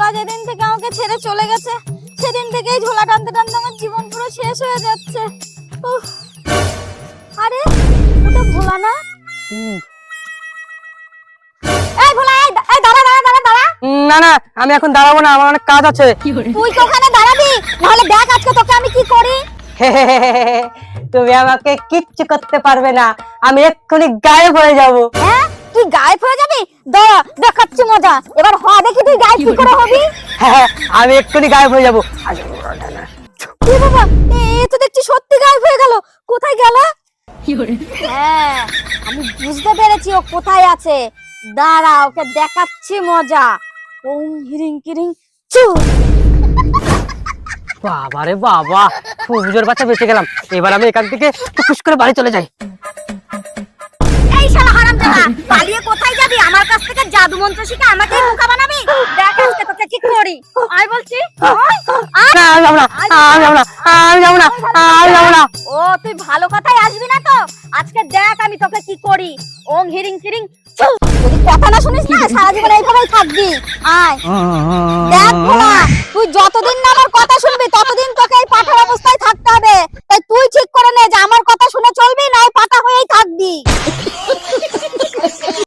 ভোলা যেদিন থেকে আমাকে ছেড়ে চলে গেছে সেদিন থেকেই ঝোলা টানতে টানতে আমার জীবন পুরো শেষ হয়ে যাচ্ছে। উফ, আরে ওটা ভোলা না? এই ভোলা, এই দাঁড়া দাঁড়া দাঁড়া দাঁড়া। না না, আমি এখন দাঁড়াবো না, আমার অনেক কাজ আছে। তুই তো ওখানে দাঁড়াবি, নাহলে দেখ আজকে তোকে আমি কি করি। তুমি আমাকে কিচ্ছু করতে পারবে না, আমি এক্ষুনি গায়েব হয়ে যাব। হ্যাঁ, তুই গায়েব হয়ে যাবি? দাঁড়া দেখাচ্ছি মজা, এবার হ দেখি তুই গায়েব কি করে হবি। হ্যাঁ, আমি এক্ষুনি গায়েব হয়ে যাব। এ বাবা, এ তো দেখছি সত্যি গায়েব হয়ে গেল। কোথায় গেল? হ্যাঁ, আমি বুঝতে পেরেছি ও কোথায় আছে। দাঁড়া, ওকে দেখাচ্ছি মজা। ওম হিরিং কিরিং চু। বাবা রে বাবা, খুব জোর বাচ্চা বেঁচে গেলাম। এবার আমি এখান থেকে টুকুস করে বাড়ি চলে যাই। এই শালা হারামজাদা, পালিয়ে কোথায় যাবি? আমার কাছ থেকে জাদু মন্ত্র শিখে আমাকে বোকা বানাবি? দেখ আজকে তোকে কি করি। আয় বলছি, আয়। না, আমি যাবো না, আমি যাবো না, আমি যাবো না, আমি যাবো না। ও তুই ভালো কথাই আসবি না তো? আজকে দেখ আমি তোকে কি করি। ওং হিরিং কিরিং চু। যদি কথা না শুনিস না, সারা জীবন এইভাবেই থাকবি। আয় দেখ ভোলা, তুই যতদিন না আমার কথা শুনবি ততদিন তোকে এই পাটা